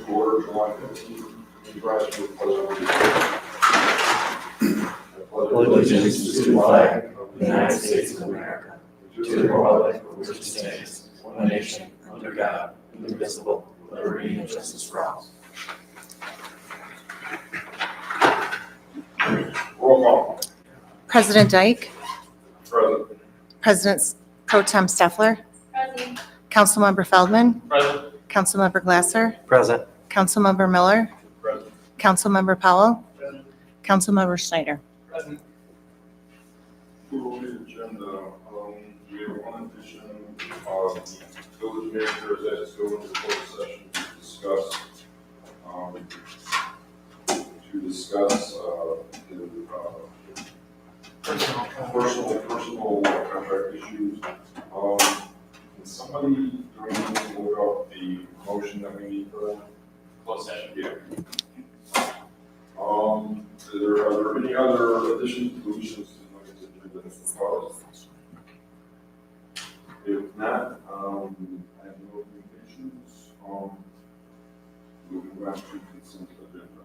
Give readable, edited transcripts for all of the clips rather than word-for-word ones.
to order July 15th. Please rise for the pledge. Allegiance to the flag of the United States of America, to the republic for which it stands, one nation, under God, indivisible, with liberty and justice for all. Roll call. President Dyke, Present. President Pro Tem Steffler, Present. Councilmember Feldman, Present. Councilmember Glasser, Present. Councilmember Miller, Present. Councilmember Powell, Present. Councilmember Schneider. Present. Approval of the agenda. We have one addition. The village manager is asked to go into closed session to discuss personal contract issues. Can somebody during the meeting look up the motion that we need for that? Closed session. Yeah. Are there any other additions, deletions to the agenda that's proposed? If not, I have no communications. We'll move on to consent agenda.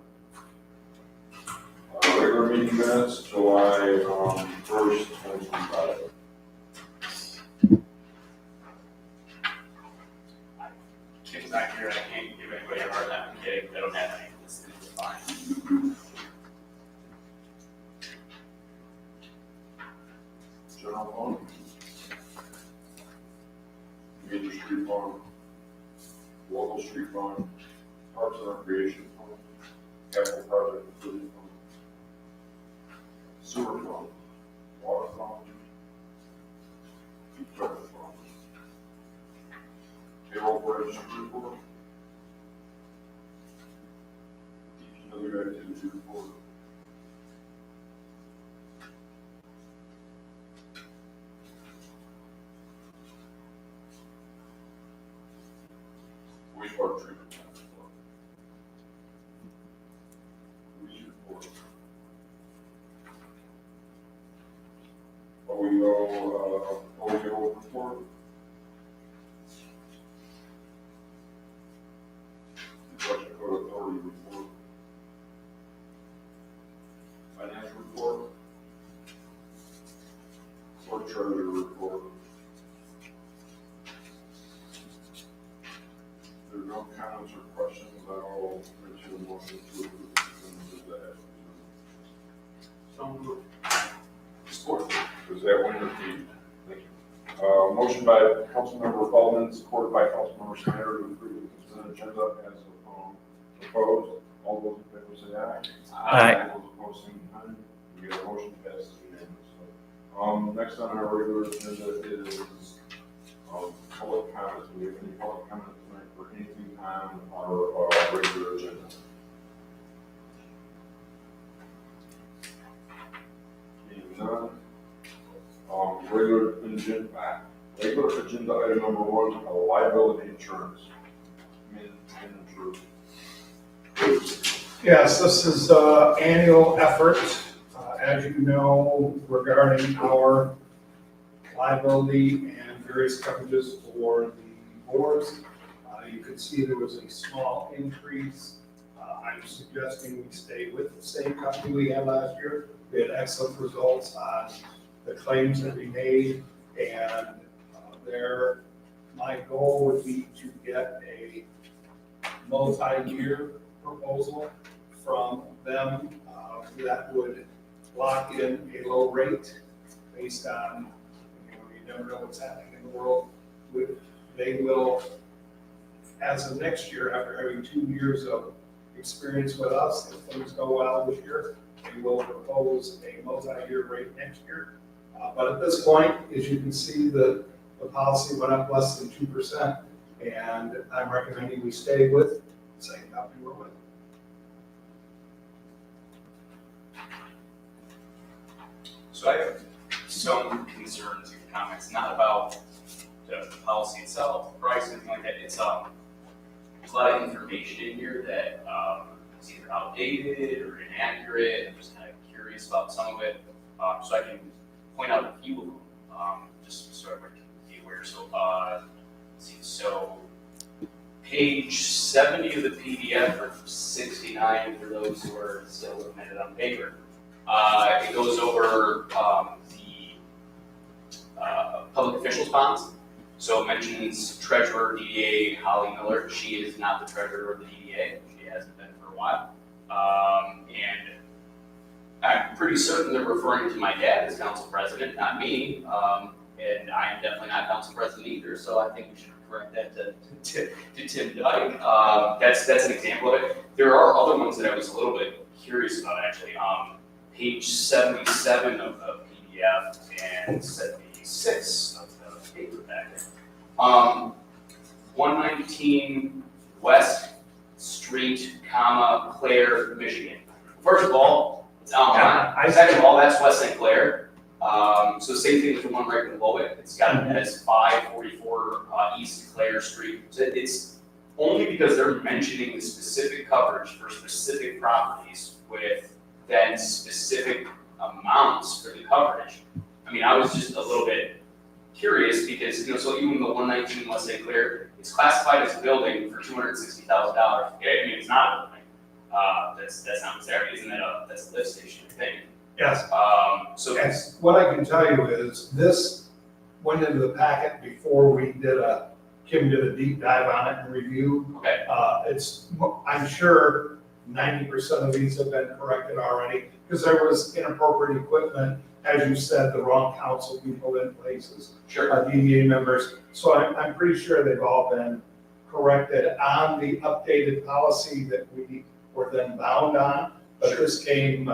Regular meeting minutes, July 1st, 2025. Kim's not here, I can't give anybody a hard time, okay, I don't have any, this is fine. General fund. Major street fund. Local street fund. Parks and recreation fund. Capital project facility fund. Sewer fund. Water fund. Utility fund. Payroll branch report. Other activity report. Wastewater treatment plant report. Police report. OEO report. Election Code Authority report. Financial report. Clerk Treasurer report. There are no comments or questions, I'll mention a motion to approve the consent agenda. So moved. Support. Is that one repeat? Thank you. Motion by Councilmember Feldman, supported by Councilmember Schneider to approve the consent agenda as proposed. All those in favor say aye. Aye. All those opposed, same sign. We get a motion passes unanimously. Next on our regular agenda is public comments. Do we have any public comment tonight for anything on our regular agenda? Being none. Regular agenda item number 1, liability insurance. Manager. Yes, this is an annual effort, as you know, regarding our liability and various coverages for the boards. You could see there was a small increase. I'm suggesting we stay with the same company we had last year. We had excellent results on the claims that we made, and my goal would be to get a multi-year proposal from them that would lock in a low rate based on, you never know what's happening in the world. They will, as of next year, after having 2 years of experience with us, if things go well this year, they will propose a multi-year rate next year. But at this point, as you can see, the policy went up less than 2%, and I'm recommending we stay with the same company we're with. So I have some concerns and comments, not about the policy itself, the price, anything like that, it's, there's a lot of information in here that, is either outdated or inaccurate, I'm just kind of curious about some of it, so I can point out a few of them, just so everyone can be aware. So, let's see, so page 70 of the PDF, or 69 for those who are still looking at it on paper. It goes over the public officials bonds. So it mentions treasurer DDA Holly Miller. She is not the treasurer of the DDA. She hasn't been for a while. And I'm pretty certain they're referring to my dad as council president, not me. And I am definitely not council president either, so I think we should correct that to Tim Dyke. That's an example of it. There are other ones that I was a little bit curious about, actually. Page 77 of the PDF and 76 of the paper packet. 119 West Street, Clare, Michigan. First of all, it's Alpine. Second of all, that's West St. Clair. So same thing with the one right below it. It's got it as 544 East Clare Street. So it's only because they're mentioning the specific coverage for specific properties with then specific amounts for the coverage. I mean, I was just a little bit curious because, so even the 119 West St. Clair, it's classified as a building for $260,000. Okay, I mean, it's not a building. That's not what's there. Isn't that that's a lift station thing? Yes. So Yes, what I can tell you is this went into the packet before Kim did a deep dive on it and review. okay, I'm sure 90% of these have been corrected already, because there was inappropriate equipment, as you said, the wrong council people in places, sure. DDA members. So I'm pretty sure they've all been corrected on the updated policy that we were then bound on. But Sure. this came,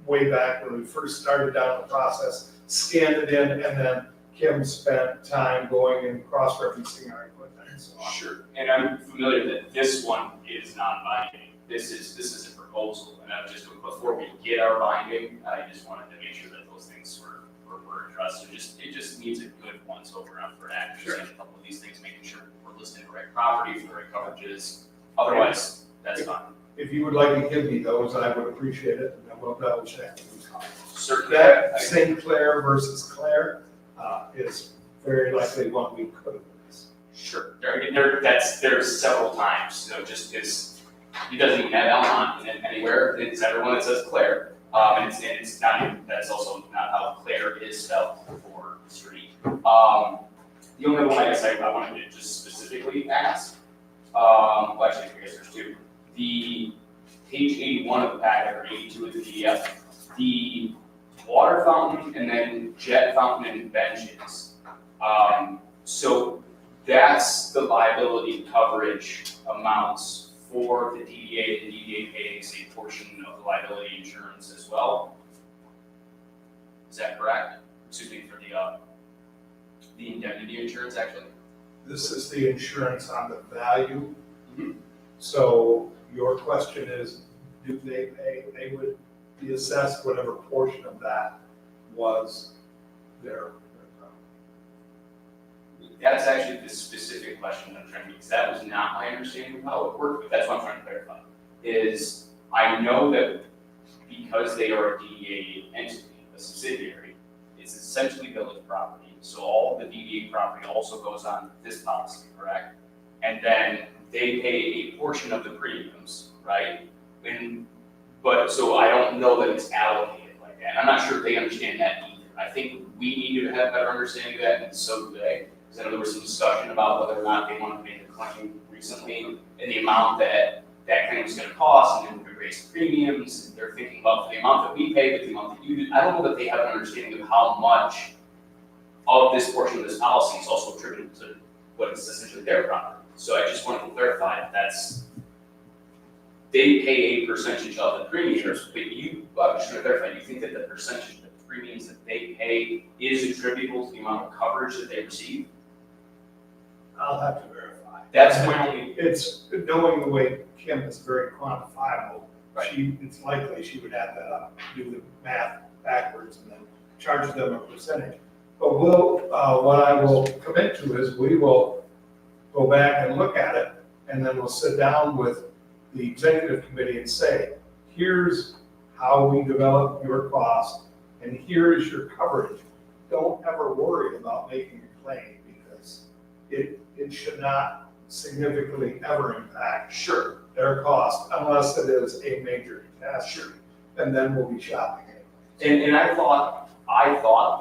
way back when we first started down the process, scanned it in, and then Kim spent time going and cross-referencing our equipment and so on. Sure, and I'm familiar that this one is non-binding. This is a proposal, and I just, before we get our binding, I just wanted to make sure that those things were addressed. It just needs a good once over and for accuracy. A couple of these things, making sure we're listing the right property for the right coverages. Otherwise, that's fine. If you would like to give me those, I would appreciate it, and then we'll double check. Certainly, That St. Clair versus Claire is very likely one we could have missed. Sure, there's several times, just because he doesn't even have Almont in it anywhere, it's everyone that says Claire. And it's not even, that's also not how Claire is spelled for the street. The only one I guess I wanted to just specifically ask, well, actually, I guess there's two. The page 81 of the packet, or 82 of the PDF, the water fountain and then jet fountain and benches. So that's the liability coverage amounts for the DDA. The DDA pays a portion of the liability insurance as well. Is that correct? Excuse me, for the indemnity insurance, actually. This is the insurance on the value. Mhm. So your question is, do they pay? They would be assessed whatever portion of that was their That's actually the specific question I'm trying to, because that was not my understanding of how it worked, but that's what I'm trying to clarify. Is I know that because they are a DDA entity, a subsidiary, it's essentially village property. So all of the DDA property also goes on this policy, correct? And then they pay a portion of the premiums, right? So I don't know that it's allocated like that. I'm not sure if they understand that either. I think we need to have better understanding of that, and so do they. Because I know there was some discussion about whether or not they wanted to make a claim recently, and the amount that claim was gonna cost, and then we raise premiums, and they're thinking about the amount that we pay, but the amount that you do. I don't know that they have an understanding of how much of this portion of this policy is also attributed to what is essentially their property. So I just wanted to clarify that they pay a percentage of the premiums, but I'm just gonna clarify, you think that the percentage of the premiums that they pay is attributable to the amount of coverage that they receive? I'll have to verify. That's my only, It's, knowing the way Kim is very quantifiable, Right. it's likely she would add that up, do the math backwards, and then charge them a percentage. But what I will commit to is we will go back and look at it, and then we'll sit down with the executive committee and say, here's how we develop your cost, and here is your coverage. Don't ever worry about making a claim, because it should not significantly ever impact Sure, their cost unless it is a major catastrophe, and then we'll be shopping it. and I thought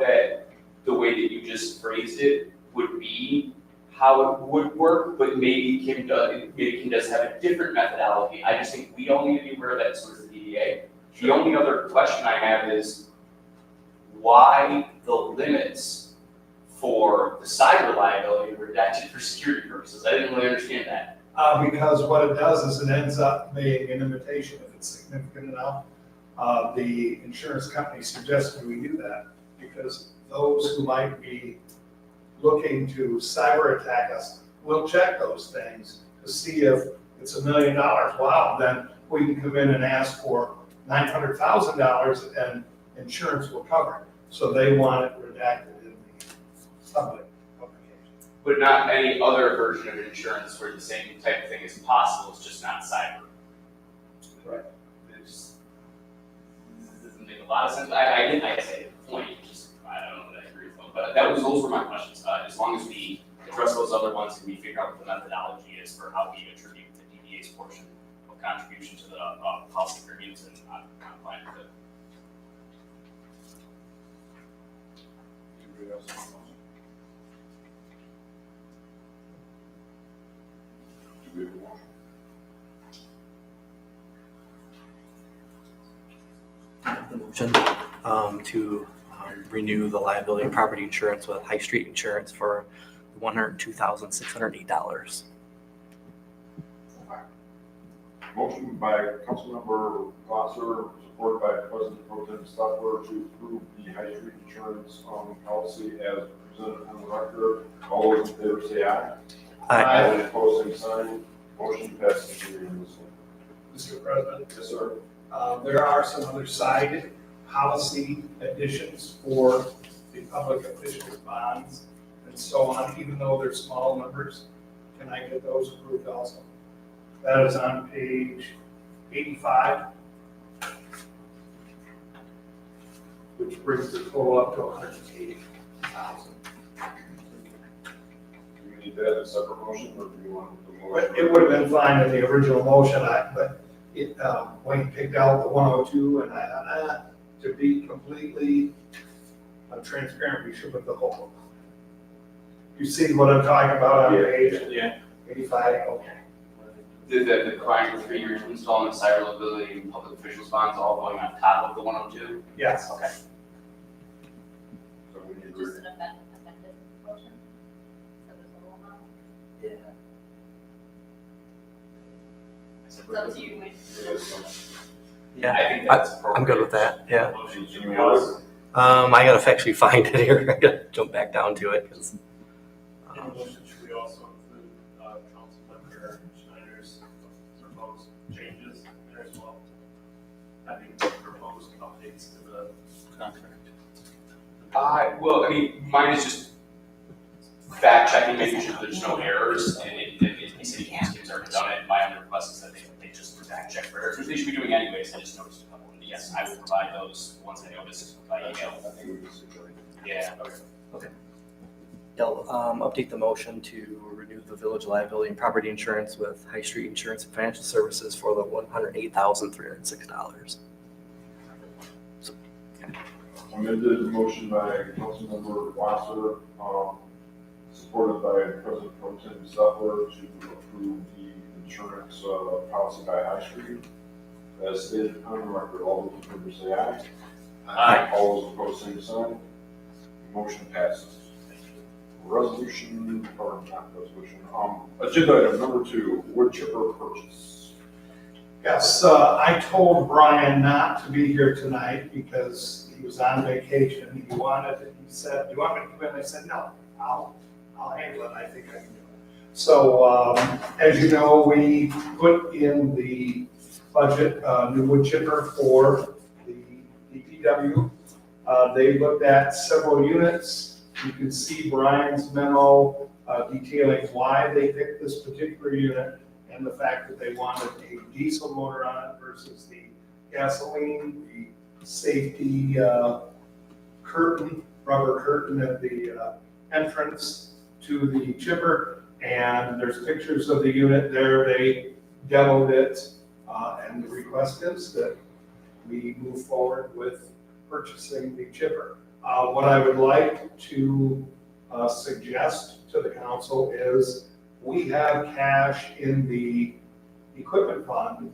that the way that you just phrased it would be how it would work, but maybe Kim does have a different methodology. I just think we all need to be aware of that, so does the DDA. The only other question I have is why the limits for the cyber liability were redacted for security purposes? I didn't really understand that. Because what it does is it ends up being an imitation if it's significant enough. The insurance company suggested we do that because those who might be looking to cyber attack us will check those things to see if it's $1 million. Wow, then we can come in and ask for $900,000 and insurance will cover it. So they want it redacted in the public publication. But not any other version of insurance where the same type of thing is possible, it's just not cyber. Right. It just doesn't make a lot of sense. I guess I get the point, just, I don't know that I agree with them, but those were my questions. As long as we address those other ones and we figure out what the methodology is for how we attribute the DDA's portion of contribution to the policy premiums, and I'm fine with it. Anybody else have a motion? Do we have a motion? The motion to renew the liability and property insurance with High Street Insurance for $102,608. Motion by Councilmember Glasser, supported by President Pro Tem Stopper, to approve the High Street Insurance policy as presented on the record. All those in favor say aye. Aye. All opposed, same sign. Motion passes unanimously. Mr. President? Yes, sir. There are some other side policy additions for the public officials bonds and so on, even though they're small numbers. Can I get those approved also? That is on page 85, which brings the total up to 180,000. Do we need that as a separate motion, or do you want the But motion? it would have been fine in the original motion, but it, Wayne picked out the 102, and I thought, to be completely transparent, we should put the whole. You see what I'm talking about on page Yeah. 85? Okay. The client for 3 years installment cyber liability and public officials bonds all going on top of the 102? Yes. Okay. So we need Just to, an amended motion for the total amount. It's up to you. Yeah, I think that's appropriate. I'm good with that, yeah. Motion to Any pass. other? I gotta actually find it here. I gotta jump back down to it because. In the motion, should we also include Councilmember Schneider's proposed changes there as well? Having proposed updates to the contract. Well, I mean, mine is just fact checking, making sure there's no errors, and he said he's already done it. My other request is that they just fact check for errors, which they should be doing anyways. I just noticed a couple. And yes, I will provide those once I notice by email. I think we just agree. Yeah. I'll update the motion to renew the village liability and property insurance with High Street Insurance and Financial Services for the $108,306. Amended motion by Councilmember Glasser, supported by President Pro Tem Stopper, to approve the insurance policy by High Street. As stated on the record, all those in favor say aye. Aye. All those opposed, same sign. Motion passes. Resolution, or not resolution, agenda item number 2, wood chipper purchase. Yes, I told Brian not to be here tonight because he was on vacation. He said, do you want me to come in? I said, no, I'll handle it. I think I can do it. So, as you know, we put in the budget, new wood chipper for the DPW. They looked at several units. You can see Brian's memo detailing why they picked this particular unit and the fact that they wanted a diesel motor on it versus the gasoline, the safety curtain, rubber curtain at the entrance to the chipper, And there's pictures of the unit there. They demoed it. And the request is that we move forward with purchasing the chipper. What I would like to suggest to the council is we have cash in the equipment fund,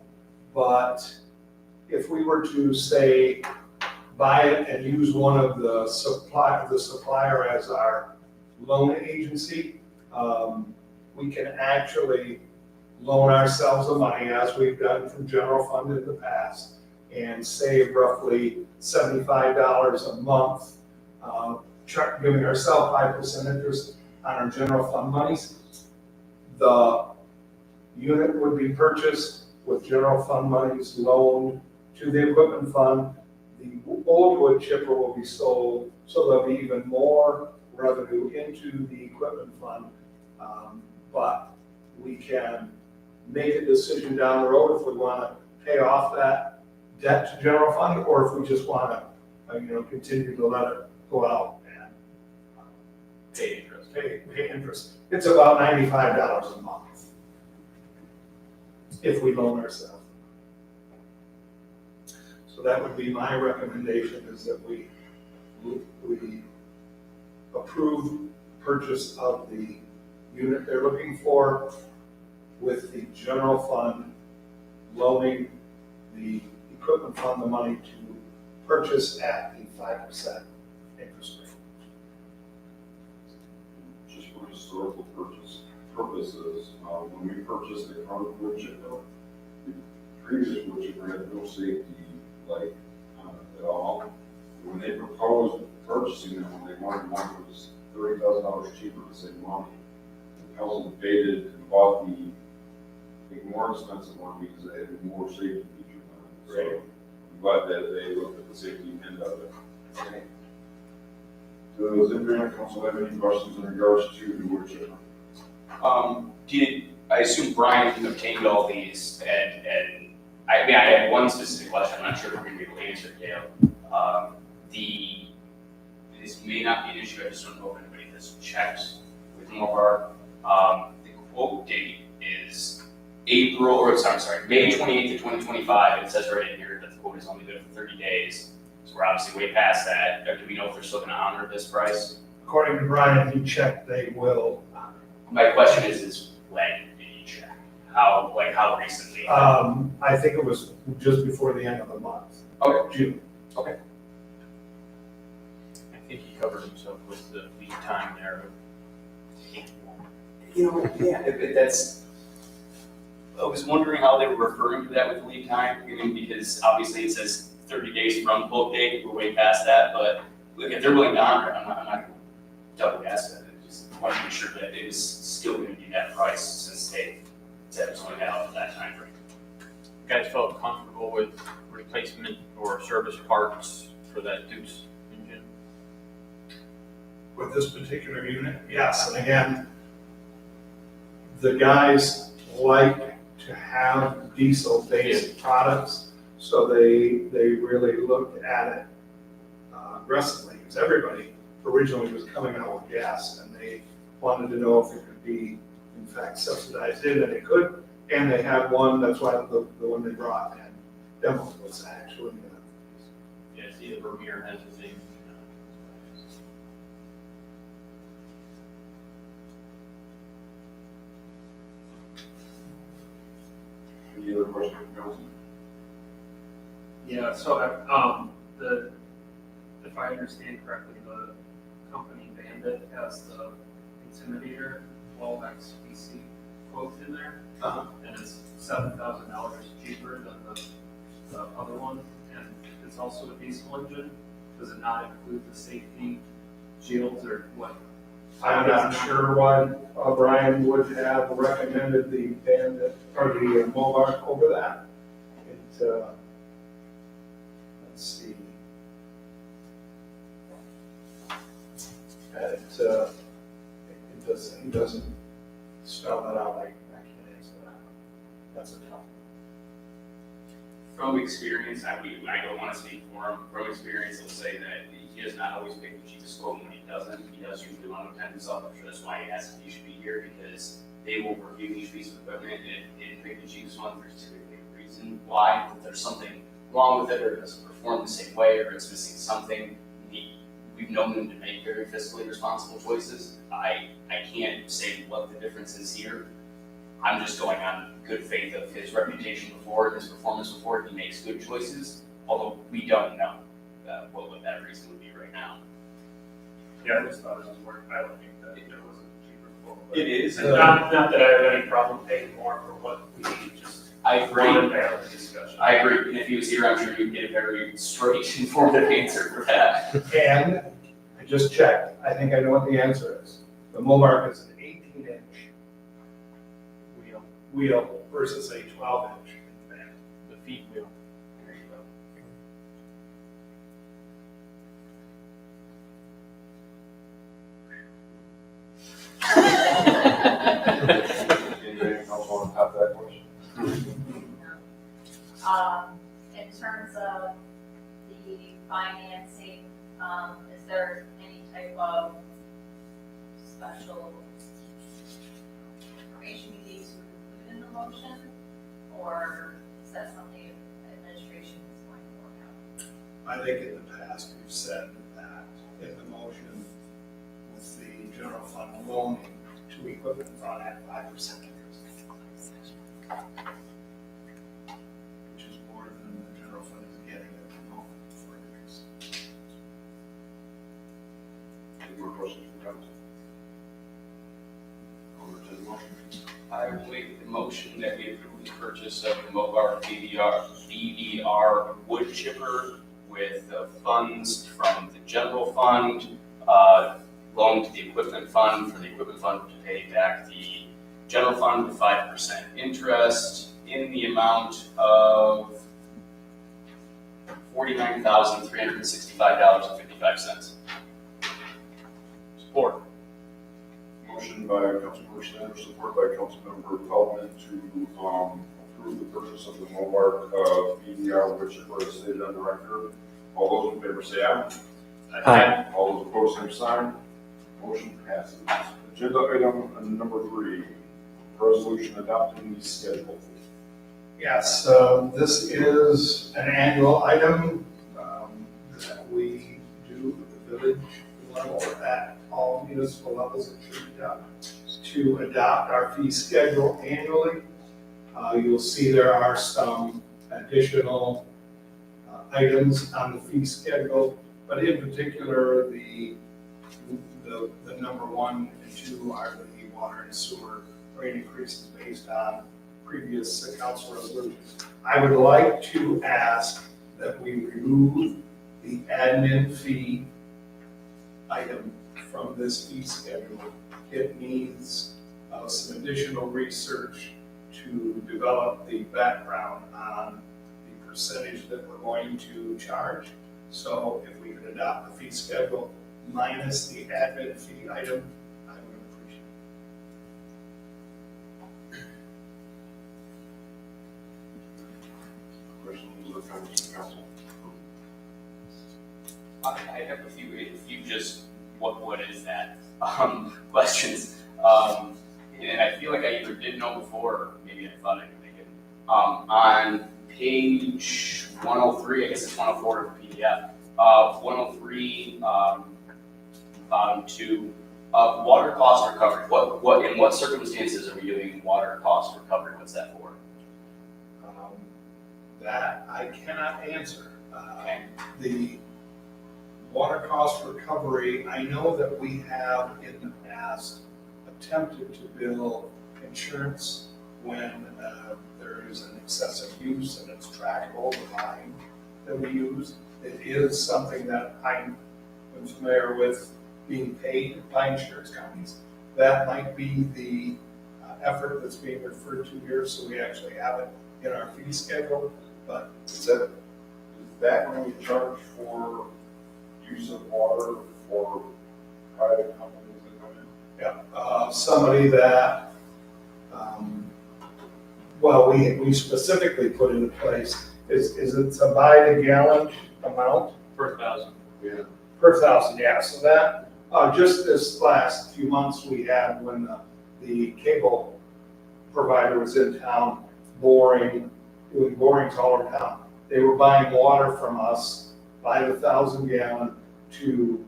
but if we were to say, buy it and use one of the supplier as our loan agency, we can actually loan ourselves the money as we've done from general fund in the past and save roughly $75 a month, giving ourselves 5% interest on our general fund monies. The unit would be purchased with general fund monies loaned to the equipment fund. The old wood chipper will be sold, so there'll be even more revenue into the equipment fund. But we can make a decision down the road if we want to pay off that debt to general fund, or if we just want to, continue to let it go out and Pay interest. pay interest. It's about $95 a month if we loan ourselves. So that would be my recommendation, is that we approve purchase of the unit they're looking for, with the general fund loaning the equipment fund the money to purchase at the 5% interest rate. Just for historical purposes, when we purchased the current wood chipper, the previous wood chipper had no safety light on it at all. When they proposed purchasing them, they wanted one that was $30,000 cheaper to save money. The council debated and bought the more expensive one because it had more safety features on it. So I'm glad that they looked at the safety end of it. Does anybody on council have any questions in regards to the wood chipper? I assume Brian obtained all these, and I had one specific question. I'm not sure if we're going to be able to answer it, Dale. This may not be an issue. I just don't know if anybody has checked with Mobar. The quote date is May 28th of 2025. It says right in here that the quote is only good for 30 days. So we're obviously way past that. Do we know if they're still going to honor this price? According to Brian, he checked, they will. My question is when did you check? How recently? I think it was just before the end of the month. Okay. June. I think he covered himself with the lead time there. That's. I was wondering how they were referring to that with lead time, because obviously it says 30 days from quote date. We're way past that, but look, if they're willing to honor it, I'm not going to double guess that. I just want to make sure that it is still going to be that price, since they said it was only out at that time frame. You guys felt comfortable with replacement or service parts for that Deuce engine? With this particular unit, yes, and again, the guys like to have diesel-based products, so they really looked at it aggressively, because everybody originally was coming out with gas, and they wanted to know if it could be, in fact, subsidized in, and it could, and they had one, that's why the one they brought, and demo was actually, Yeah, see, the Vermeer has the same. Any other questions from council? Yeah, so, if I understand correctly, the company Bandit has the Intimidator 12XPC quote in there. And it's $7,000 cheaper than the other one, and it's also a diesel engine. Does it not include the safety shields, or what? I'm not sure why Brian would have recommended the Bandit, or the Mobart over that. Let's see. It doesn't spell that out, I can't answer that. That's a tough from experience, I don't want to speak for him, from experience, he'll say that he does not always pick the cheapest quote, and when he doesn't, he does usually want to attend himself. I'm sure that's why he asked if he should be here, because they will review each piece of equipment and pick the cheapest one for typically a reason why, if there's something wrong with it, or it doesn't perform the same way, or it's missing something. We've known him to make very fiscally responsible choices. I can't say what the difference is here. I'm just going on good faith of his reputation before, his performance before. He makes good choices, although we don't know what that reason would be right now. Yeah, I just thought it was worth highlighting that there was a cheaper quote. but- It is. And not that I have any problem paying more for what we need, just I agree. wanted to have a discussion. I agree. And if he was here, I'm sure you'd get a very straight, informative answer for that. And I just checked, I think I know what the answer is. The Momark is an 18-inch wheel versus a 12-inch in fan. The feet wheel. There you go. Anything else on top of that question? In terms of the financing, is there any type of special information you need to include in the motion? Or is that something administration is going to work out? I think in the past, we've said that in the motion with the general fund loaning to equipment fund at 5% interest. Which is more than the general fund is getting at the moment for interest. Any more questions from council? Over to the motion. I will make the motion that we approve the purchase of the Mobar DVR wood chipper with the funds from the general fund, loan to the equipment fund, for the equipment fund to pay back the general fund with 5% interest in the amount of $49,365.55. Support. Motion by Councilmember Sanders, support by Councilmember Feldman to approve the purchase of the Momark BDR, which is stated on the record. All those in favor say aye. Aye. All those opposed, same sign. Motion passes. Agenda item number 3, resolution adopting the schedule. Yes, this is an annual item that we do at the village level or at all municipal levels. It should be done to adopt our fee schedule annually. You'll see there are some additional items on the fee schedule, but in particular, the number 1 and 2 are the water and sewer rate increases based on previous council resolutions. I would like to ask that we remove the admin fee item from this fee schedule. It needs some additional research to develop the background on the percentage that we're going to charge. So if we could adopt the fee schedule minus the admin fee item, I would appreciate it. Questions or comments from council? I have a few just, what is that, questions. And I feel like I either did know before, or maybe I thought I knew they didn't. On page 103, I guess it's 104 of the PDF, 103, bottom 2, water cost recovery. In what circumstances are we doing water cost recovery? What's that for? That I cannot answer. Okay. The water cost recovery, I know that we have in the past attempted to bill insurance when there is an excessive use and it's trackable, the line that we use. It is something that I'm familiar with being paid by insurance companies. That might be the effort that's being referred to here, so we actually have it in our fee schedule, but Is that when we charge for use of water for private companies that come in? yeah, somebody that, well, we specifically put into place is it a by the gallon amount? Per thousand. Yeah. Per thousand, yeah, so that, just this last few months we had when the cable provider was in town doing borings all over town. They were buying water from us by the 1,000 gallon to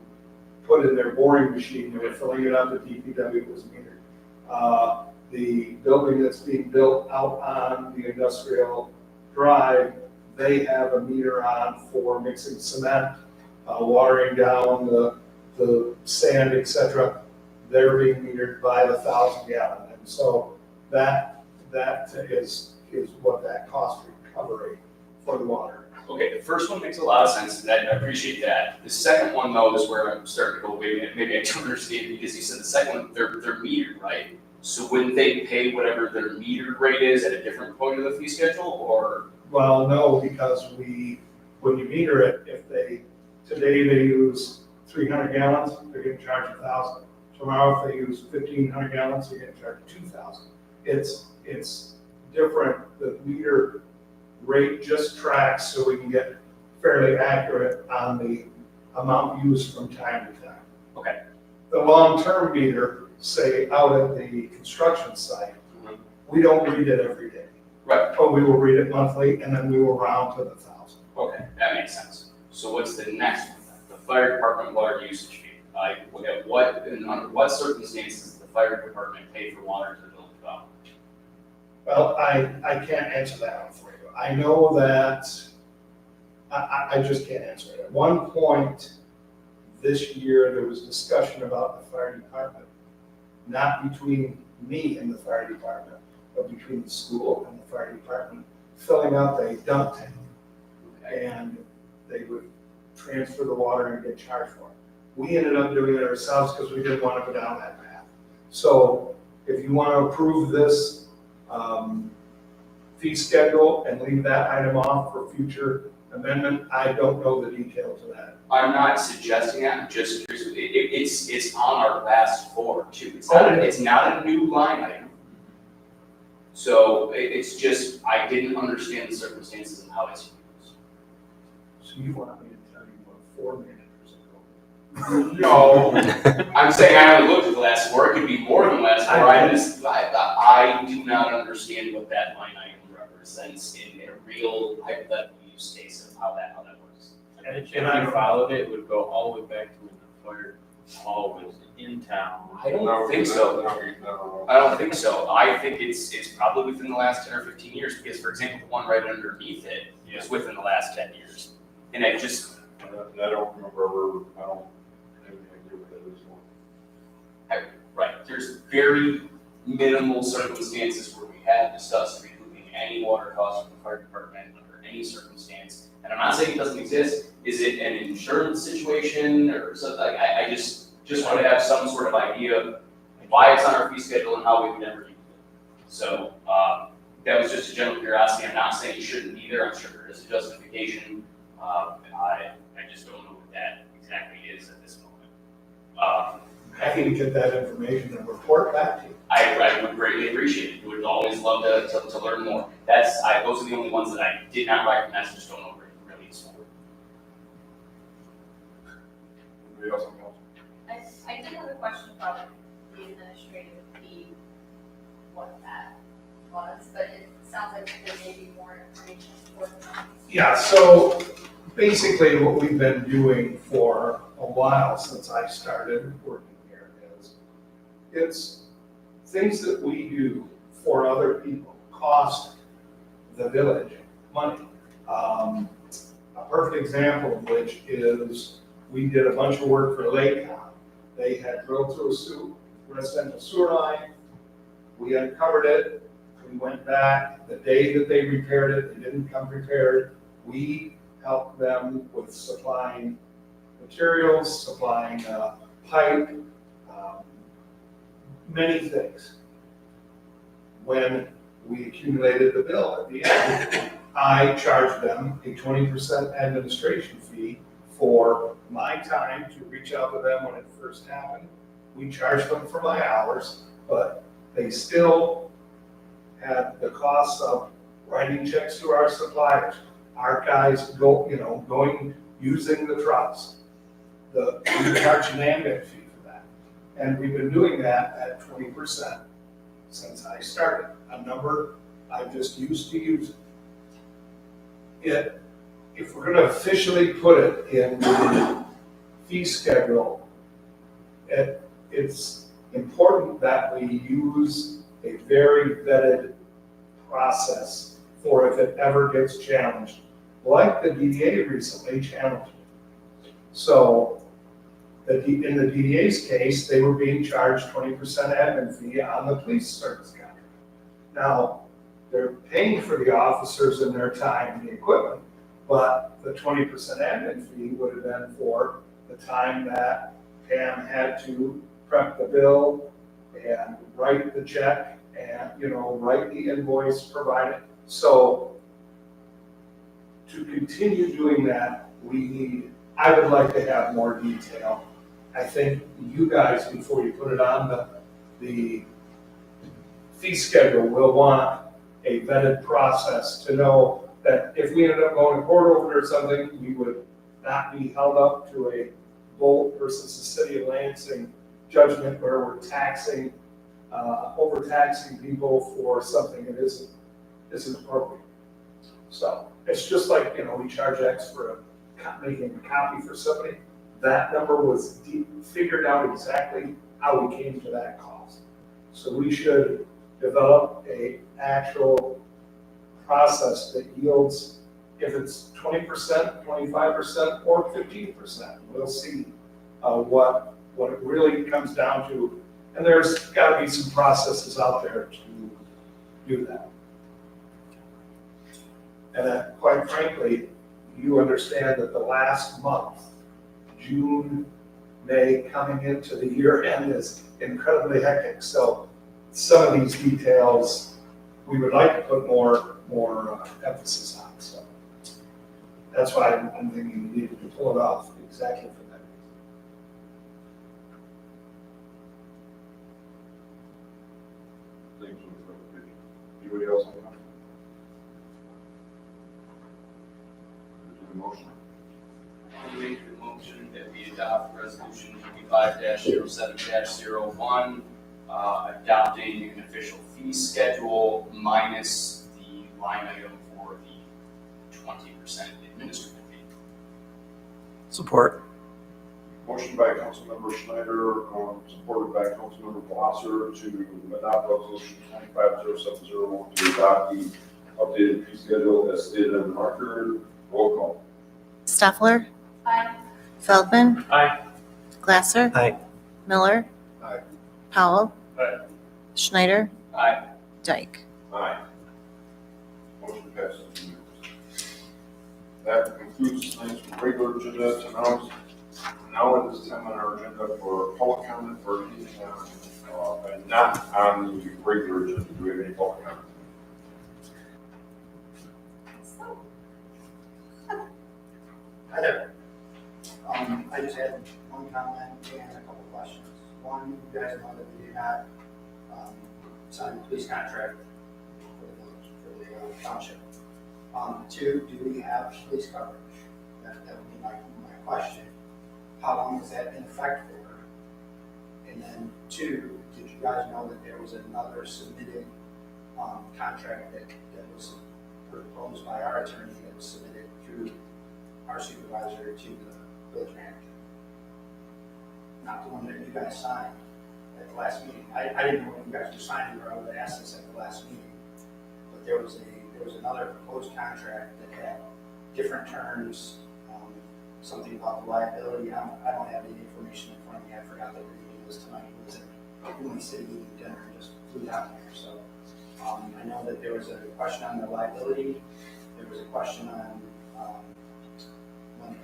put in their boring machine. They were filling it up at DPW, it was metered. The building that's being built out on the industrial drive, they have a meter on for mixing cement, watering down the sand, et cetera. They're being metered by the 1,000 gallon. And so that is what that cost recovery for the water. Okay, the first one makes a lot of sense, and I appreciate that. The second one, though, is where I'm starting to go, wait a minute, maybe I don't understand, because you said the second one, they're metered, right? So wouldn't they pay whatever their metered rate is at a different point of the fee schedule, or? Well, no, because when you meter it, today they use 300 gallons, they're getting charged 1,000. Tomorrow, if they use 1,500 gallons, they're getting charged 2,000. It's different. The meter rate just tracks so we can get fairly accurate on the amount used from time to time. Okay. The long-term meter, say out at the construction site, we don't read it every day. Right. But we will read it monthly and then we will round to the 1,000. Okay, that makes sense. So what's the next one? The fire department water usage fee. Under what circumstances does the fire department pay for water to the village of Belleville? Well, I can't answer that one for you. I know that, I just can't answer it. At one point this year, there was discussion about the fire department, not between me and the fire department, but between the school and the fire department, filling up a dump tank. And they would transfer the water and get charged for it. We ended up doing it ourselves because we didn't want to go down that path. So if you want to approve this fee schedule and leave that item off for future amendment, I don't know the details of that. I'm not suggesting that, I'm just curious. It's on our last four too. Okay. It's not a new line item. So it's just, I didn't understand the circumstances and how it's used. So you want me to tell you what 4 managers ago? No, I'm saying I only looked at the last four, it could be more than the last four, I do not understand what that line item represents in a real hypothetical use case of how that works. And if you followed it, it would go all the way back to when the fire hall was in town. I don't think so. No. I don't think so. I think it's probably within the last 10 or 15 years, because for example, the one right underneath it is within the last 10 years. And I just, I don't remember, I don't have any idea what that is. right, there's very minimal circumstances where we have discussed recouping any water costs from the fire department under any circumstance. And I'm not saying it doesn't exist. Is it an insurance situation or something? I just want to have some sort of idea of why it's on our fee schedule and how we would never use it. So that was just a general curiosity. I'm not saying it shouldn't be there. I'm sure there is a justification. I just don't know what that exactly is at this moment. Happy to get that information and report back to you. I would greatly appreciate it. Would always love to learn more. Those are the only ones that I did not recognize. I just don't know where it really is. Anybody else on council? I did have a question about the administrative fee, what that was, but it sounds like there may be more information for them. Yeah, so basically what we've been doing for a while since I started working here is it's things that we do for other people cost the village money. A perfect example of which is we did a bunch of work for Lakecon. They had drilled through a residential sewer line. We uncovered it. We went back. The day that they repaired it, they didn't come prepared. We helped them with supplying materials, supplying pipe, many things. When we accumulated the bill at the end, I charged them a 20% administration fee for my time to reach out to them when it first happened. We charged them for my hours, but they still had the cost of writing checks to our suppliers, our guys using the trucks. We charge an ambient fee for that. And we've been doing that at 20% since I started, a number I just used to use. If we're gonna officially put it in the fee schedule, it's important that we use a very vetted process for if it ever gets challenged, like the DDA recently challenged it. So, in the DDA's case, they were being charged 20% admin fee on the police service contract. Now, they're paying for the officers and their time and the equipment, but the 20% admin fee would have been for the time that Pam had to prep the bill and write the check and, write the invoice, provide it. So to continue doing that, I would like to have more detail. I think you guys, before you put it on the fee schedule, will want a vetted process to know that if we ended up going to court over it or something, we would not be held up to a Bolt versus the city of Lansing judgment where we're overtaxing people for something that isn't appropriate. So it's just like, we charge X for making a copy for somebody. That number was figured out exactly how we came to that cost. So we should develop a actual process that yields, if it's 20%, 25%, or 15%. We'll see what it really comes down to. And there's got to be some processes out there to do that. And quite frankly, you understand that the last month, June, May, coming into the year end is incredibly hectic. So some of these details we would like to put more emphasis on. So that's why I'm thinking we needed to pull it off exactly for that. Thanks for the clarification. Anybody else on that? The motion. I'll make the motion that we adopt resolution 25-07-01, adopting an official fee schedule minus the line item for the 20% administrative fee. Support. Motion by Councilmember Schneider, supported by Councilmember Blosser to adopt resolution 25-07-01 to adopt the updated fee schedule as stated in the marker. Roll call. Stoffler? Aye. Feldman? Aye. Glasser? Aye. Miller? Aye. Powell? Aye. Schneider? Aye. Dyke? Aye. Motion passes unanimously. That concludes tonight's regular agenda. Now it is time on our agenda for public comment for anything and not on the regular agenda. Do we have any public comment? Hi there. I just had one comment and a couple questions. One, you guys know that we did not sign the police contract for the township. Two, do we have police coverage? That would be my question. How long has that been in effect for? And then two, did you guys know that there was another submitted contract that was proposed by our attorney that was submitted through our supervisor to the village manager? Not the one that you guys signed at the last meeting. I didn't know when you guys were signing, or I would have asked this at the last meeting. But there was another proposed contract that had different terms, something about the liability. I don't have any information in front of me. I forgot that the meeting was tonight. It was at Boone City eating dinner and just flew down here. So I know that there was a question on the liability. There was a question on when the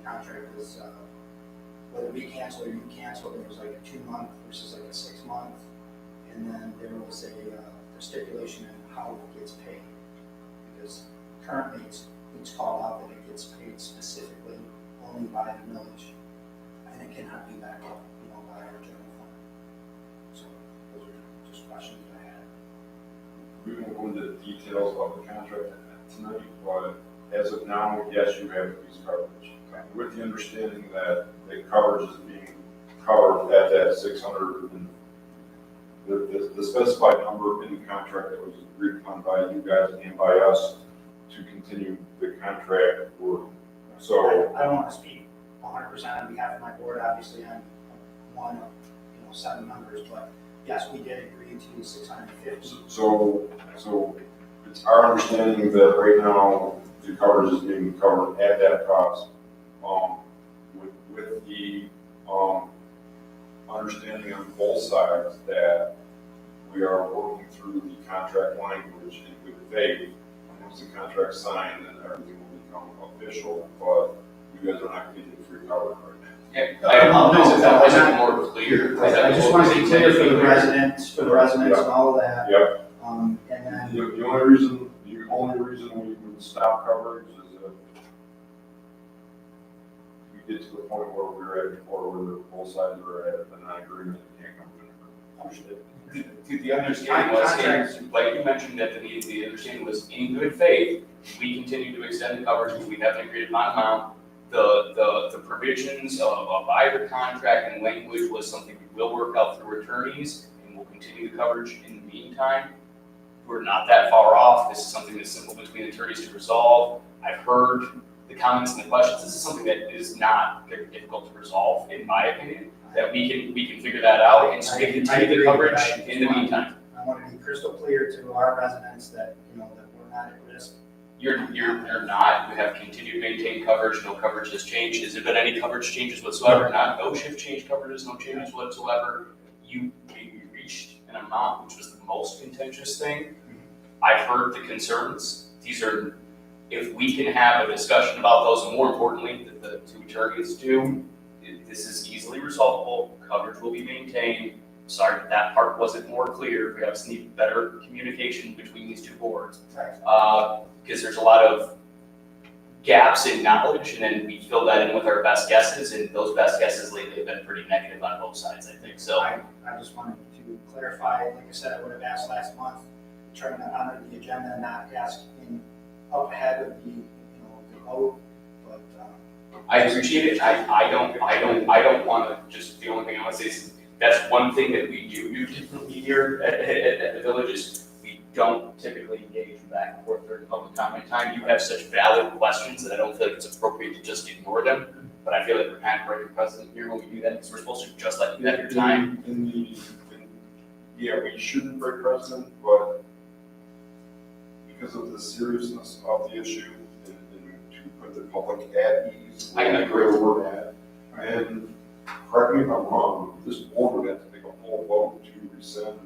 contract was whether we cancel or you cancel. There was like a 2-month versus like a 6-month, and then there was a stipulation in how it gets paid, because currently it's called out that it gets paid specifically only by the millage, and it cannot be backed up, by our general fund. So those are just questions that I had. We won't go into the details of the contract tonight, but as of now, yes, you have increased coverage. With the understanding that the coverage is being covered at that 600, and the specified number in the contract that was agreed upon by you guys and by us to continue the contract work. So, I don't want to speak 100% on behalf of my board, obviously, I'm one of, 7 members, but yes, we did agree to 650. so it's our understanding that right now, the coverage is being covered at that cost. With the, understanding on both sides that we are working through the contract language in good faith. Once the contract's signed, then everything will become official, but you guys are not getting free coverage right now. That wasn't more clear. I just want to be clear for the residents, and all of that. Yep. And then, The only reason we would stop coverage is if we get to the point where we were at before, where both sides are at a non-agreement, and can't come to an agreement. The understanding was, like you mentioned, that the understanding was in good faith, we continue to extend the coverage, we haven't agreed upon amount. The provisions of either contract and language was something we will work out through attorneys, and we'll continue the coverage in the meantime. We're not that far off, this is something that's simple between attorneys to resolve. I've heard the comments and the questions, this is something that is not very difficult to resolve, in my opinion, that we can figure that out and still continue the coverage in the meantime. I want to be crystal clear to our residents that, that we're not at risk. You're not, you have continued to maintain coverage, no coverage has changed. Has there been any coverage changes whatsoever? Not, no shift change coverages, no changes whatsoever. You reached an amount, which was the most contentious thing. I've heard the concerns. These are, if we can have a discussion about those, and more importantly, that the two attorneys do, this is easily resolvable, coverage will be maintained. Sorry that part wasn't more clear, we obviously need better communication between these two boards. Because there's a lot of gaps in knowledge, and then we fill that in with our best guesses, and those best guesses lately have been pretty negative on both sides, I think, so. I just wanted to clarify, like I said, I would have asked last month, trying to honor the agenda and not ask up ahead of the vote, but. I appreciate it, I don't wanna, just the only thing I wanna say is, that's one thing that we do differently here at the village is we don't typically engage back and forth during public comment time. You have such valid questions that I don't feel like it's appropriate to just ignore them. But I feel like we're kind of breaking precedent here when we do that because we're supposed to just let you have your time. Yeah, we shouldn't break precedent, but because of the seriousness of the issue and to put the public at ease. I agree. Where we're at. And correct me if I'm wrong, this board would have to take a full vote to rescind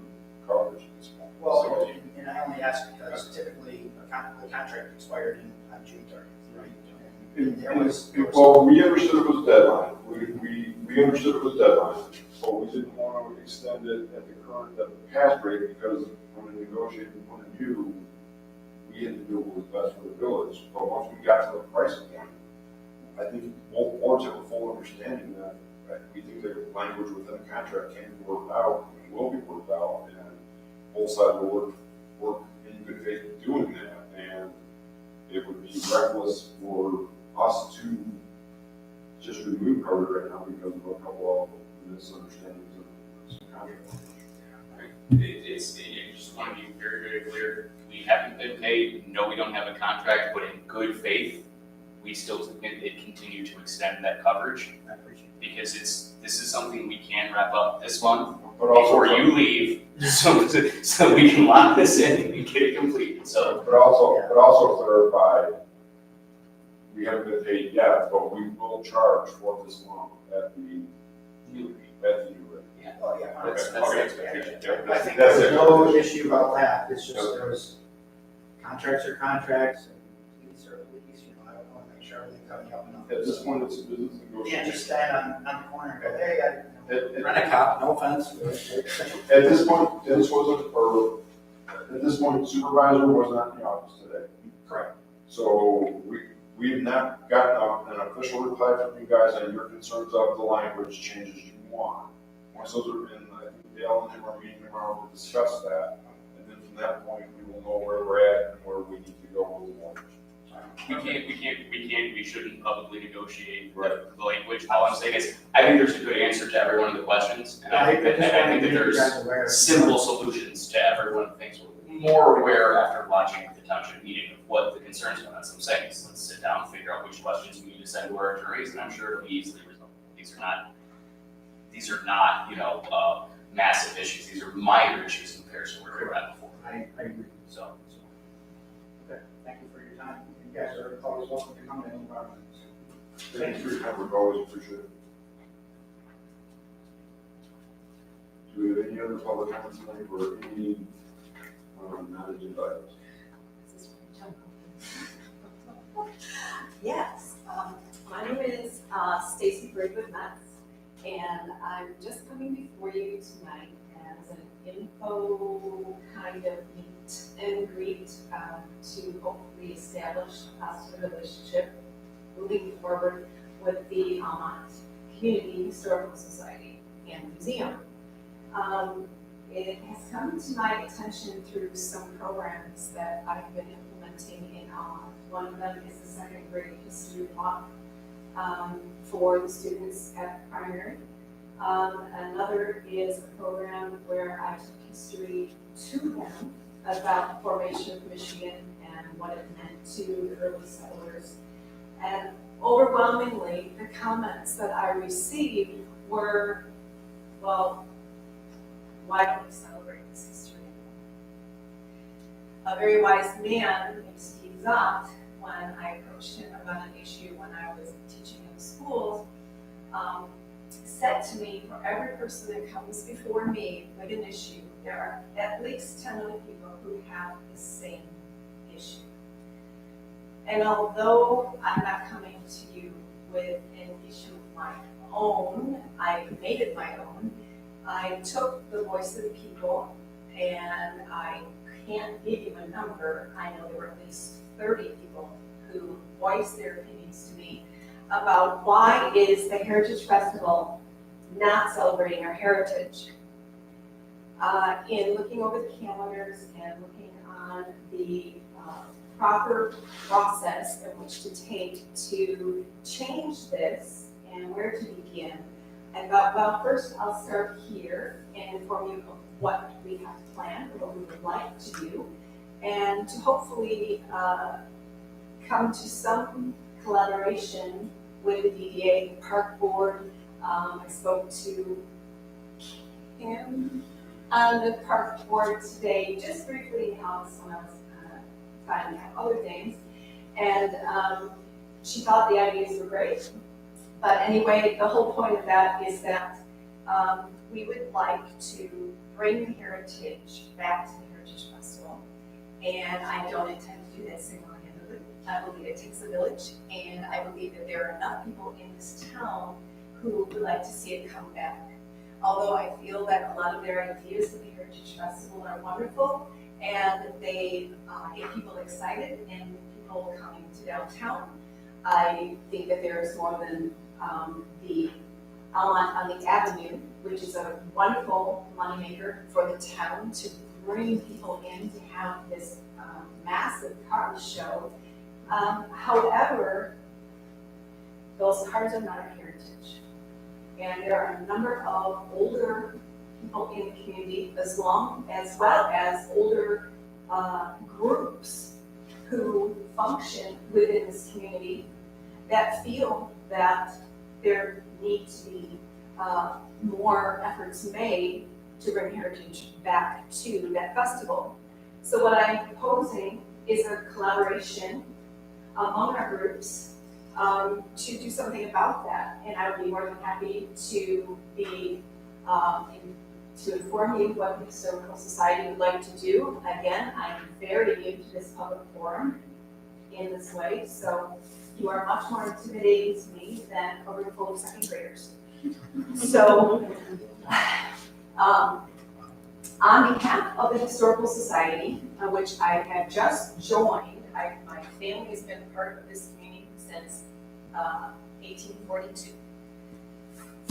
coverage at this point. Well, and I only ask because typically the contract expired on June 30th, right? And there was. Well, we understood it was a deadline. We understood it was a deadline, but we didn't want to extend it at the past rate because from a negotiating point of view, we had to do what was best for the village. But once we got to the price point, I think both boards have a full understanding that we think the language within the contract can be worked out and will be worked out, and both sides will work in good faith in doing that. And it would be reckless for us to just remove coverage right now because of a couple of misunderstandings of this contract. I just want to be very, very clear. We haven't been paid. No, we don't have a contract, but in good faith, we still continue to extend that coverage. I appreciate it. Because this is something we can wrap up this month But also, before you leave, so we can lock this in and get it completed. So but also clarify, we haven't been paid yet, but we will charge for this month at the new rate. Oh, yeah. that's the expectation. I think That's there's it. no issue about that, it's just there's contracts are contracts and lease are lease, I want to make sure everything's coming up enough. At this point, it's a business You can't negotiation. just stand on the corner and go, hey, rent a cop, no offense. At this point, at this point, supervisor was not in the office today. Correct. So we have not gotten an official reply from you guys on your concerns of the language changes you want. Once those are in, I think Dale and him are meeting tomorrow to discuss that. And then from from that point, we will know where we're at and where we need to go a little more. We shouldn't publicly negotiate the language. All I'm saying is, I think there's a good answer to every one of the questions. And I think that there's simple solutions to every one of the things. We're more aware after watching the township meeting of what the concerns are. That's what I'm saying, is let's sit down, figure out which questions we need to send to our attorneys, and I'm sure it'll be easily resolved. These are not, massive issues. These are minor issues in comparison to where we were at before. I agree. So. Okay, thank you for your time. You guys are always welcome to come to any of our meetings. Thank you for your time, we always appreciate it. Do we have any other public comments tonight or any non-agenda items? Yes, my name is Stacy Braidwood Metz, and I'm just coming before you tonight as an info kind of meet and greet to hopefully establish a positive relationship moving forward with the Almont Community Historical Society and Museum. It has come to my attention through some programs that I've been implementing in Almont. One of them is the second grade history walk for the students at primary. Another is a program where I took history to them about the formation of Michigan and what it meant to the early settlers. And overwhelmingly, the comments that I received were, well, why don't we celebrate this history? A very wise man named Steve Zott, when I approached him about an issue when I was teaching in schools, said to me, for every person that comes before me with an issue, there are at least 10 other people who have the same issue. And although I'm not coming to you with an issue of my own, I made it my own, I took the voice of the people, and I can't give you a number. I know there were at least 30 people who voiced their opinions to me about why is the Heritage Festival not celebrating our heritage. In looking over the calendars and looking on the proper process in which to take to change this and where to begin, I thought, well, first I'll start here and inform you of what we have planned, what we would like to do, and to hopefully come to some collaboration with the DDA, the park board. I spoke to Kim on the park board today, just briefly when I was finding out other things, and she thought the ideas were great. But anyway, the whole point of that is that we would like to bring heritage back to the Heritage Festival. And I don't intend to do that single-handedly. I believe it takes a village, and I believe that there are enough people in this town who would like to see it come back. Although I feel that a lot of their ideas of the Heritage Festival are wonderful, and they get people excited and people coming to downtown. I think that there is more than the Almont on the Avenue, which is a wonderful moneymaker for the town to bring people in to have this massive car show. However, those cars are not our heritage. And there are a number of older people in the community, as well as older groups who function within this community that feel that there need to be more efforts made to bring heritage back to that festival. So what I'm proposing is a collaboration among our groups to do something about that. And I would be more than happy to be to inform you what the Historical Society would like to do. Again, I'm very new to this public forum in this way, so you are much more intimidating to me than a room full of second graders. So, on behalf of the Historical Society, which I have just joined, my family has been part of this community since 1842.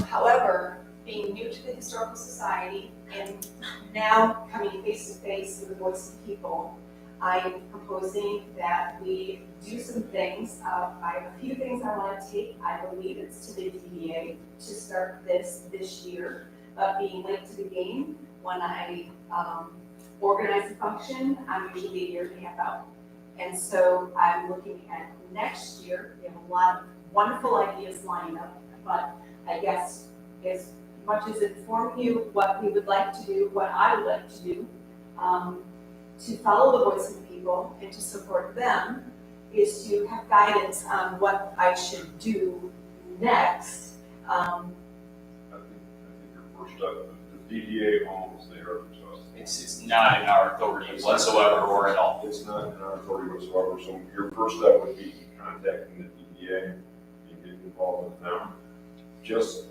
However, being new to the Historical Society and now coming face to face with the voice of the people, I'm proposing that we do some things. I have a few things I want to take. I believe it's to the DDA to start this year, but being late to the game, when I organize a function, I'm usually a year and a half out. And so I'm looking at next year. We have a lot of wonderful ideas lined up, but I guess as much as inform you what we would like to do, what I would like to do, to follow the voice of the people and to support them, is to have guidance on what I should do next. I think your first step, the DDA owns the Heritage Trust. It's not in our authority whatsoever or at all. It's not in our authority whatsoever, so your first step would be contacting the DDA and getting involved with them. Just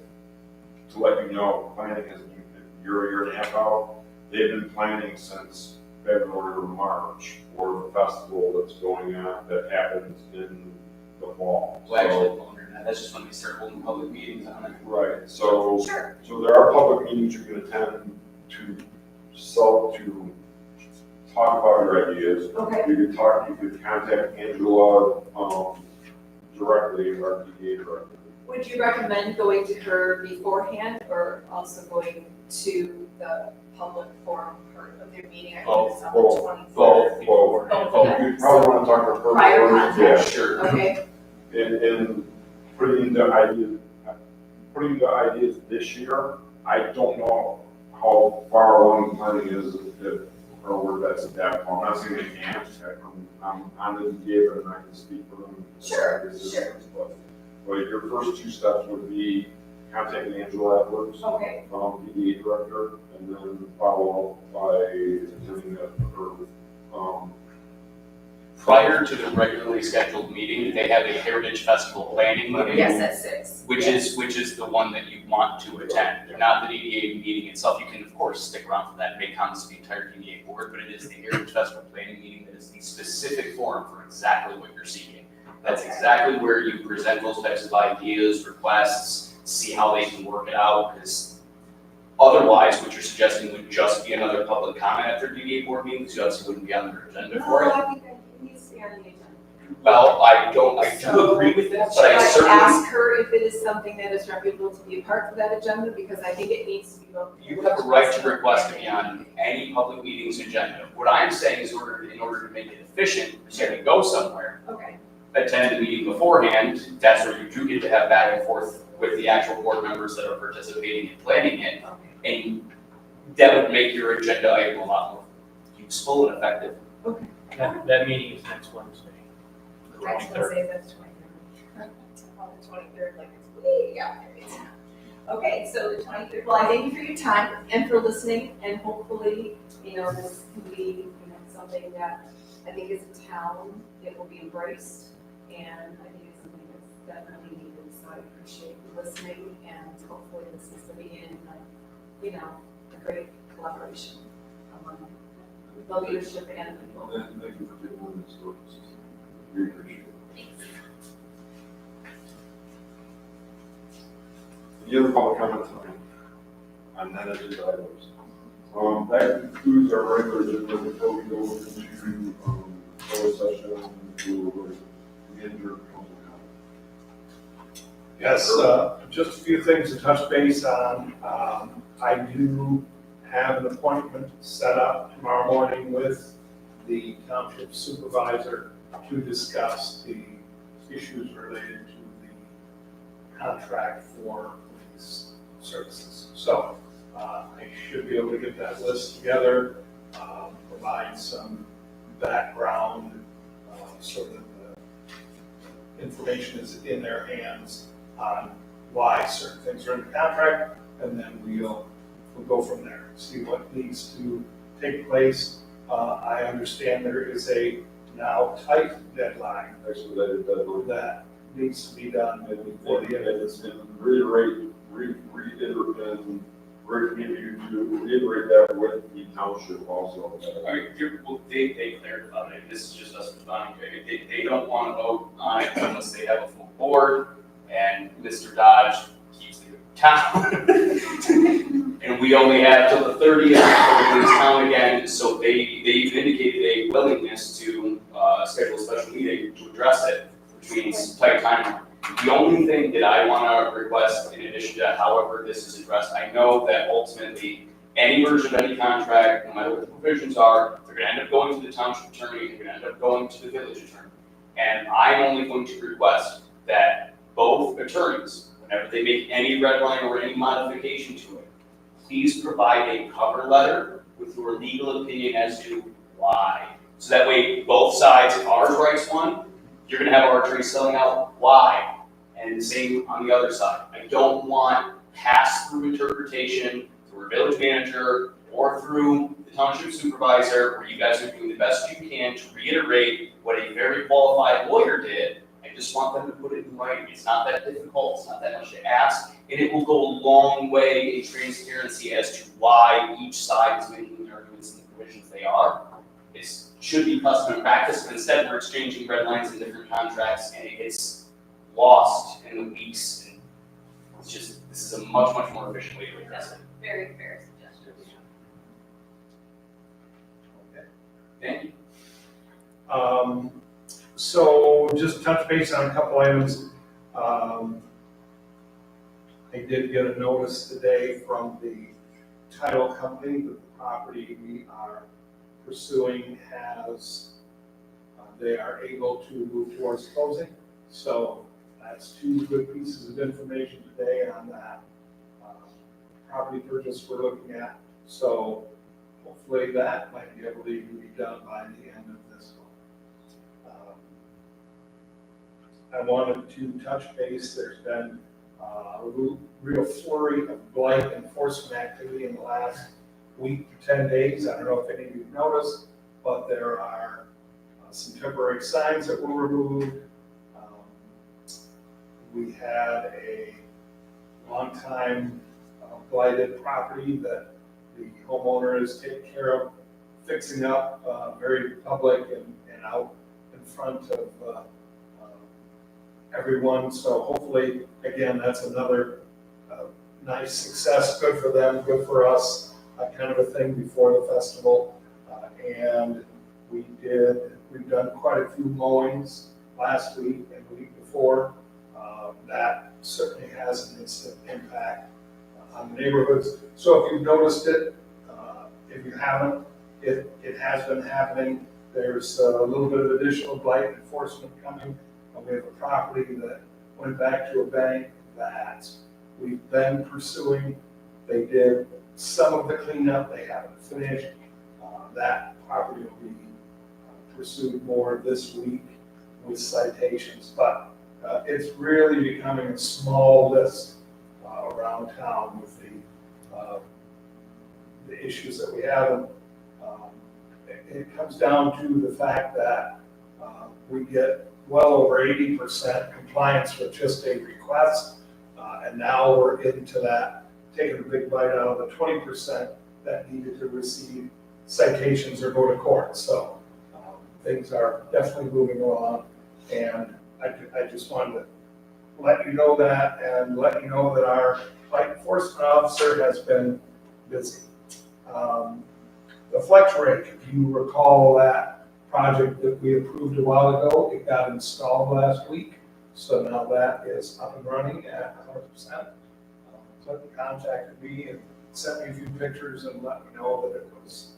to let you know, planning has been a year and a half out. They've been planning since February or March for the festival that's going on, that happens in the fall. Well, actually, longer than that. That's just when we start holding public meetings on it. Right, so Sure. there are public meetings you can attend to talk about your ideas. Okay. You could contact Angela, directly, our DDA director. Would you recommend going to her beforehand or also going to the public forum part of their meeting? I think it's on the 23rd. Well, you probably want to talk to her. Prior first. contact. Sure. Okay, And putting the ideas this year, I don't know how far along the planning is, or where that's at that point. I'm not saying they can't, I'm on the DDA, but I'm not gonna speak for them. Sure. But your first two steps would be contacting Angela Edwards, okay, DDA director, and then follow up by attending her, Prior to the regularly scheduled meeting, they have a Heritage Festival planning meeting. yes, at 6. Which is the one that you want to attend, not the DDA meeting itself. You can, of course, stick around for that, make comments to the entire DDA board, but it is the Heritage Festival planning meeting that is the specific forum for exactly what you're seeking. That's exactly where you present those types of ideas, requests, see how they can work it out, because otherwise, what you're suggesting would just be another public comment at their DDA board meeting, because you obviously wouldn't be on their agenda for No, it. I think that needs to be on the agenda. Well, I do agree with that, but Should I I certainly. ask her if it is something that is reputable to be a part of that agenda, because I think it needs to be both. You have a right to request to be on any public meeting's agenda. What I'm saying is in order to make it efficient, so you go somewhere, Okay, attend the meeting beforehand, that's where you do get to have back and forth with the actual board members that are participating in planning it. okay, And that would make your agenda item a lot more useful and effective. That meeting is next Wednesday. the next 23rd. Wednesday, that's 23rd. On the 23rd, like it's way out there. It's not. Okay, so the 23rd, well, I thank you for your time and for listening, and hopefully, this can be, something that I think as a town, it will be embraced, and I think it's something that's definitely needed, so I appreciate you listening, and hopefully this is the beginning of, a great collaboration among the leadership and the people. And thank you for taking on this work. We appreciate it. Any other public comment tonight on that agenda items? That concludes our regular agenda before we go into, closed session to begin your council comment. Yes, just a few things to touch base on. I do have an appointment set up tomorrow morning with the township supervisor to discuss the issues related to the contract for police services. So I should be able to get that list together, provide some background so that the information is in their hands on why certain things are in the contract, and then we'll go from there, see what needs to take place. I understand there is a now tight deadline Expedited deadline. that needs to be done before the end of this. And reiterate that with the township also. They clarified it, this is just us defining, they don't want to vote on it unless they have a full board, and Mr. Dodge keeps the town we only have till the 30th before this town again, so they've indicated a willingness to, schedule a special meeting to address it, which means tight timeline. The only thing that I wanna request in addition to however this is addressed, I know that ultimately, any version of any contract, no matter what the provisions are, they're gonna end up going to the township attorney, they're gonna end up going to the village attorney. And I'm only going to request that both attorneys, whenever they make any red line or any modification to it, please provide a cover letter with your legal opinion as to why. So that way, both sides, if ours writes one, you're gonna have our attorney spelling out why, and the same on the other side. I don't want pass-through interpretation through a village manager or through the township supervisor, where you guys are doing the best you can to reiterate what a very qualified lawyer did. I just want them to put it in writing. It's not that difficult, it's not that much to ask, and it will go a long way in transparency as to why each side is making the arguments and the provisions they are. It should be custom and practice, but instead we're exchanging red lines in different contracts, and it gets lost in the weeks. And it's just, this is a much, much more efficient way to address it. Very fair suggestion. Thank you. So just touch base on a couple items. I did get a notice today from the title company that the property we are pursuing has, they are able to move towards closing. So that's two good pieces of information today on that property purchase we're looking at. So hopefully that might be able to be done by the end of this month. I wanted to touch base. There's been a real flurry of blight enforcement activity in the last week to 10 days. I don't know if any of you noticed, but there are some temporary signs that were removed. We had a long time blighted property that the homeowner is taking care of, fixing up, very public and out in front of everyone. So hopefully, again, that's another nice success, good for them, good for us, kind of a thing before the festival. And we've done quite a few mowings last week and the week before. That certainly has an instant impact on the neighborhoods. So if you've noticed it, if you haven't, it has been happening. There's a little bit of additional blight enforcement coming. We have a property that went back to a bank that we've been pursuing. They did some of the cleanup, they haven't finished. That property will be pursued more this week with citations, but it's really becoming a small list around town with the issues that we have. And it comes down to the fact that we get well over 80% compliance with just a request, and now we're into that, taking a big bite out of the 20% that needed to receive citations or go to court. So things are definitely moving along, and I just wanted to let you know that, and let you know that our blight enforcement officer has been busy. The flex rake, if you recall that project that we approved a while ago, it got installed last week. So now that is up and running at 100%. Clint contacted me and sent me a few pictures and let me know that it was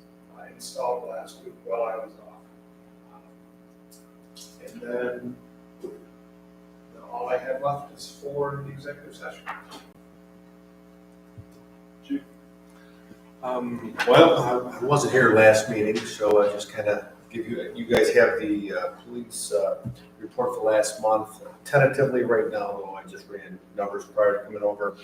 installed last week while I was off. And then all I have left is for the executive session. Well, I wasn't here last meeting, so I just kind of give you guys have the police report for last month. Tentatively right now, though, I just ran numbers prior to coming over.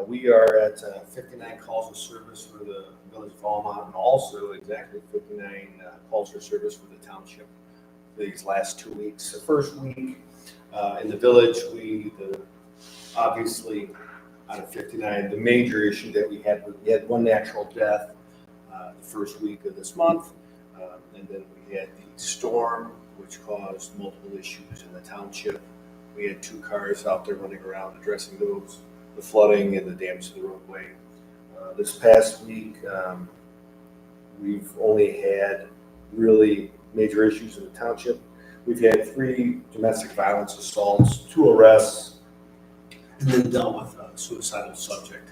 We are at 59 calls of service for the village of Almont, and also exactly 59 calls for service for the township for these last 2 weeks. The first week in the village, obviously out of 59, the major issue that we had one natural death the first week of this month, and then we had the storm, which caused multiple issues in the township. We had 2 cars out there running around addressing those, the flooding and the damage to the roadway. This past week, we've only had really major issues in the township. We've had 3 domestic violence assaults, 2 arrests, and then dealt with a suicidal subject.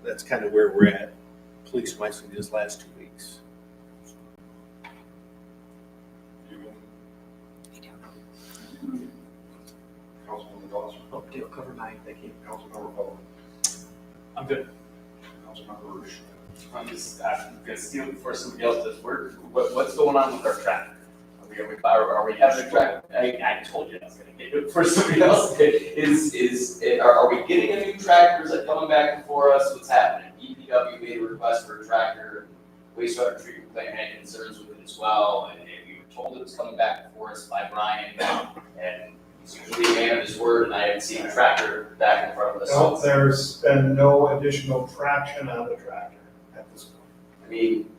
That's kind of where we're at, police-wise, in these last 2 weeks. Councilman Dawson. Oh, Dale, cover mine, thank you. Councilmember Bowman. I'm good. Councilmember Rich. I'm just gonna steal before somebody else does work. What's going on with our tractor? Are we having a tractor? I told you I was gonna get it before somebody else did. Are we getting a new tractor? Is it coming back before us? What's happening? DPW made a request for a tractor. Wastewater treatment plant had concerns with it as well, and we were told it was coming back before us by Brian, and he's usually a man of his word, and I haven't seen a tractor back in front of us. No, there's been no additional traction on the tractor at this point. I mean,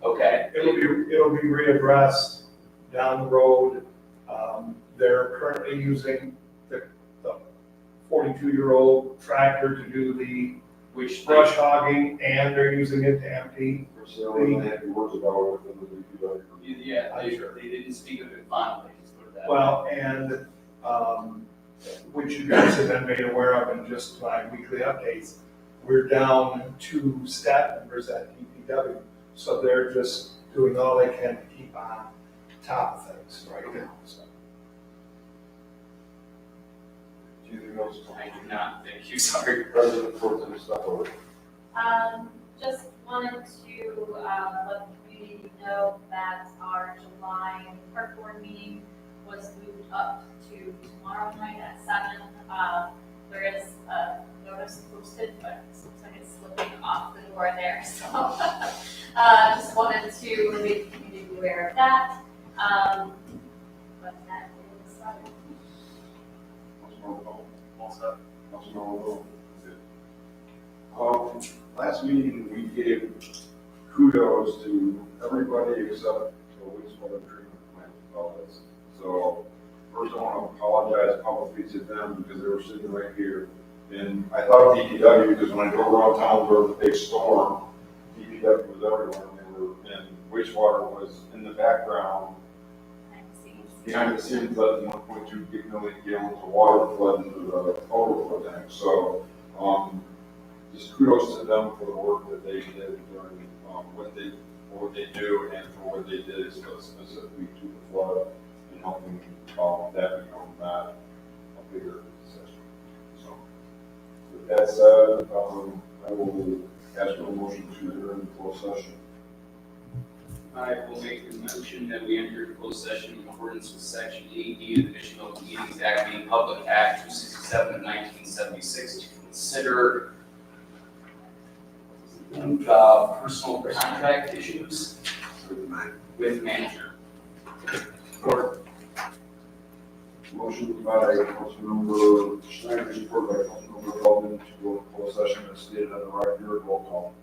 okay. It'll be readdressed down the road. They're currently using the 42-year-old tractor to do the Which brush hogging, and they're using it to empty. So we don't have any words about it within the DPW. Yeah, they didn't speak of it finally, just put it that way. Well, and, which you guys have been made aware of in just my weekly updates, we're down 2 staff members at DPW. So they're just doing all they can to keep on top of things right now, so. Anything else? I do not, thank you, sorry. President Pro Tem Stefano. Just wanted to, let the community know that our July park board meeting was moved up to tomorrow night at 7. There is a notice posted, but it looks like it's slipping off the door there, so, just wanted to make the community aware of that. But that is, Councilmember Bowman. Also, Councilmember Bowman. Last meeting, we gave kudos to everybody except the wastewater treatment plant about this. So first I want to apologize publicly to them because they were sitting right here. And I thought DPW, because when I drove around town during the big storm, DPW was everywhere, and wastewater was in the background, behind the scenes, letting 1.2 million gallons of water flood into the overflow tank. So, just kudos to them for the work that they did during, what they do and for what they did specifically to the flood and helping, that become not a bigger disaster. So, with that said, I will ask for a motion to enter into closed session. I will make the motion that we enter into closed session in accordance with Section 8D of the Michigan Open Meetings Act, being Public Act 267 of 1976, to consider personal contract issues with manager. Motion by Councilmember Schneider, support by Councilmember Feldman to go into closed session as stated on the record. Roll call.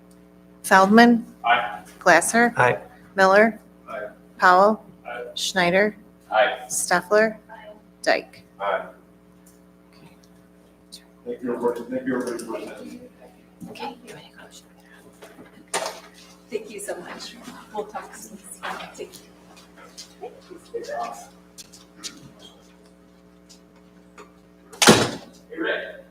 Feldman. Aye. Glasser. Aye. Miller. Aye. Powell. Aye. Schneider. Aye. Steffler. Dyke. Aye. Thank you, everybody. Thank you, everybody, for attending. Thank you so much. We'll talk soon. Take care. Hey, Rick.